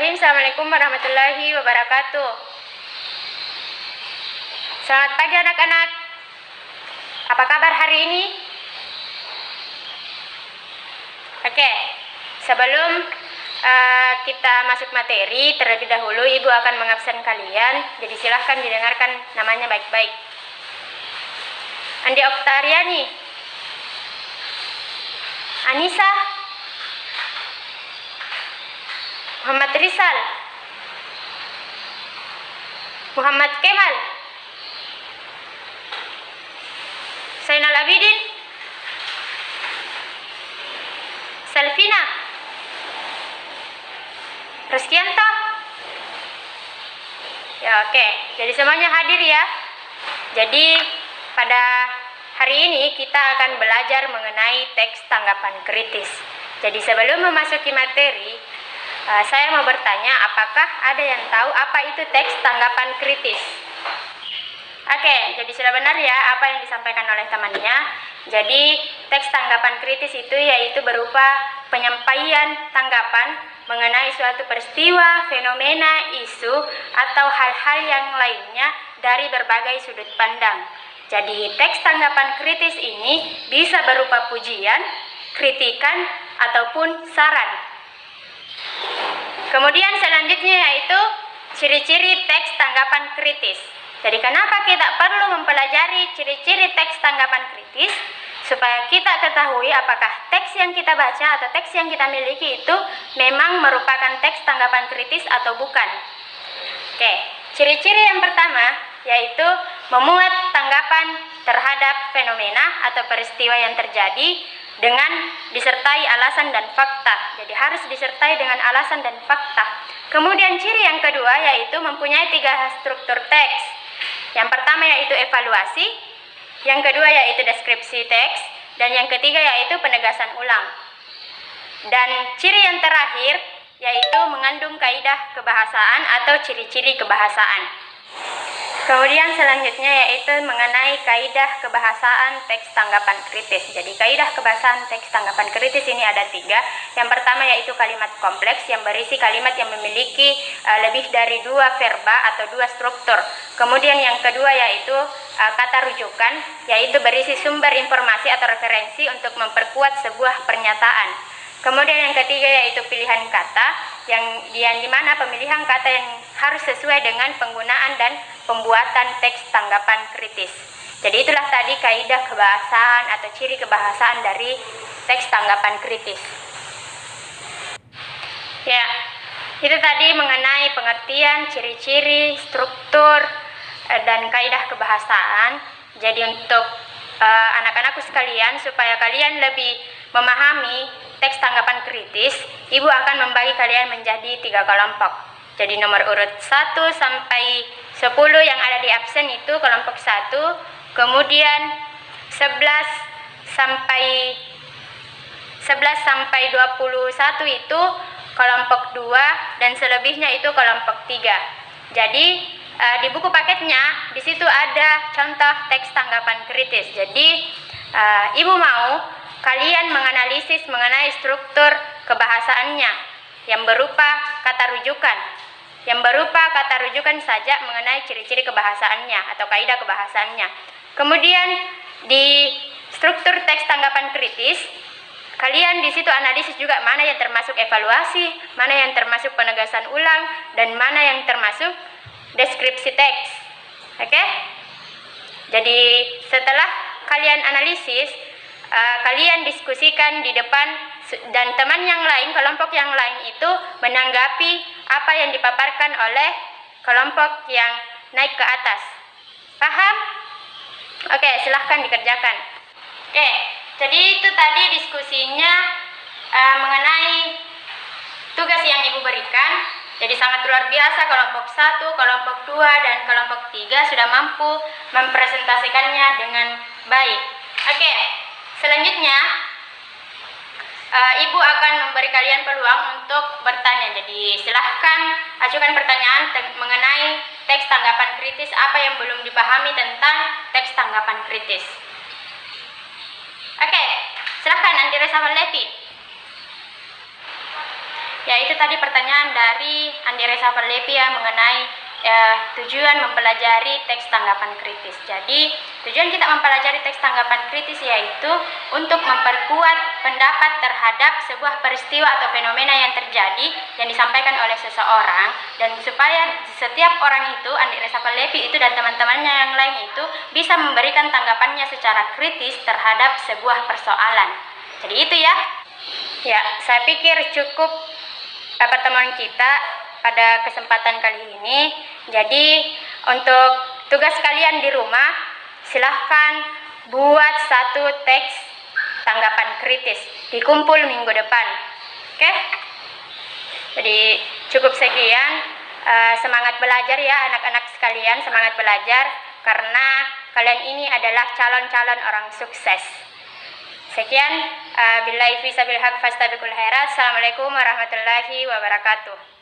Bismillahirrahmanirrahim. Assalamualaikum warahmatullahi wabarakatuh. Selamat pagi anak-anak. Apa kabar hari ini? Oke, sebelum kita masuk materi, terlebih dahulu Ibu akan mengabsen kalian. Jadi silahkan didengarkan namanya baik-baik. Andi Oktariani, Anissa, Muhammad Rizal, Muhammad Kemal, Zainal Abidin, Selvina, Reskianto. Ya, oke. Jadi semuanya hadir ya. Jadi pada hari ini kita akan belajar mengenai teks tanggapan kritis. Jadi sebelum memasuki materi, saya mau bertanya, apakah ada yang tahu apa itu teks tanggapan kritis? Oke, jadi sudah benar ya apa yang disampaikan oleh temannya. Jadi teks tanggapan kritis itu yaitu berupa penyampaian tanggapan mengenai suatu peristiwa, fenomena, isu, atau hal-hal yang lainnya dari berbagai sudut pandang. Jadi teks tanggapan kritis ini bisa berupa pujian, kritikan, ataupun saran. Kemudian selanjutnya yaitu ciri-ciri teks tanggapan kritis. Jadi kenapa kita perlu mempelajari ciri-ciri teks tanggapan kritis? Supaya kita ketahui apakah teks yang kita baca atau teks yang kita miliki itu memang merupakan teks tanggapan kritis atau bukan. Oke, ciri-ciri yang pertama yaitu memuat tanggapan terhadap fenomena atau peristiwa yang terjadi dengan disertai alasan dan fakta. Jadi harus disertai dengan alasan dan fakta. Kemudian ciri yang kedua yaitu mempunyai 3 struktur teks. Yang pertama yaitu evaluasi, yang kedua yaitu deskripsi teks, dan yang ketiga yaitu penegasan ulang. Dan ciri yang terakhir yaitu mengandung kaidah kebahasaan atau ciri-ciri kebahasaan. Kemudian selanjutnya yaitu mengenai kaidah kebahasaan teks tanggapan kritis. Jadi kaidah kebahasaan teks tanggapan kritis ini ada 3. Yang pertama yaitu kalimat kompleks yang berisi kalimat yang memiliki lebih dari 2 verba atau 2 struktur. Kemudian yang kedua yaitu kata rujukan, yaitu berisi sumber informasi atau referensi untuk memperkuat sebuah pernyataan. Kemudian yang ketiga yaitu pilihan kata, yang dimana pemilihan kata yang harus sesuai dengan penggunaan dan pembuatan teks tanggapan kritis. Jadi itulah tadi kaidah kebahasaan atau ciri kebahasaan dari teks tanggapan kritis. Ya, itu tadi mengenai pengertian, ciri-ciri, struktur, dan kaidah kebahasaan. Jadi untuk anak-anakku sekalian, supaya kalian lebih memahami teks tanggapan kritis, Ibu akan membagi kalian menjadi 3 kelompok. Jadi nomor urut 1 sampai 10 yang ada di absen itu kelompok 1, kemudian 11 sampai 21 itu kelompok 2, dan selebihnya itu kelompok 3. Jadi di buku paketnya di situ ada contoh teks tanggapan kritis. Jadi Ibu mau kalian menganalisis mengenai struktur kebahasaannya yang berupa kata rujukan. Yang berupa kata rujukan saja mengenai ciri-ciri kebahasaannya atau kaidah kebahasaannya. Kemudian di struktur teks tanggapan kritis, kalian di situ analisis juga mana yang termasuk evaluasi, mana yang termasuk penegasan ulang, dan mana yang termasuk deskripsi teks. Oke? Jadi setelah kalian analisis, kalian diskusikan di depan, dan teman yang lain, kelompok yang lain itu menanggapi apa yang dipaparkan oleh kelompok yang naik ke atas. Paham? Oke, silahkan dikerjakan. Oke, jadi itu tadi diskusinya mengenai tugas yang Ibu berikan. Jadi sangat luar biasa, kelompok 1, kelompok 2, dan kelompok 3 sudah mampu mempresentasikannya dengan baik. Oke, selanjutnya Ibu akan memberi kalian peluang untuk bertanya. Jadi silahkan ajukan pertanyaan mengenai teks tanggapan kritis, apa yang belum dipahami tentang teks tanggapan kritis. Oke, silahkan Andrea Savaletti. Ya, itu tadi pertanyaan dari Andi Reza Perlepia mengenai tujuan mempelajari teks tanggapan kritis. Jadi, tujuan kita mempelajari teks tanggapan kritis yaitu untuk memperkuat pendapat terhadap sebuah peristiwa atau fenomena yang terjadi yang disampaikan oleh seseorang, dan supaya setiap orang itu, Andi Reza Perlepi itu dan teman-temannya yang lain itu bisa memberikan tanggapannya secara kritis terhadap sebuah persoalan. Jadi itu ya. Ya, saya pikir cukup pertemuan kita pada kesempatan kali ini. Jadi untuk tugas kalian di rumah, silahkan buat satu teks tanggapan kritis, dikumpul minggu depan. Oke? Jadi cukup sekian. Semangat belajar ya anak-anak sekalian, semangat belajar karena kalian ini adalah calon-calon orang sukses. Sekian, billahi fi sabilil haq fastabiqul khairat. Assalamualaikum warahmatullahi wabarakatuh.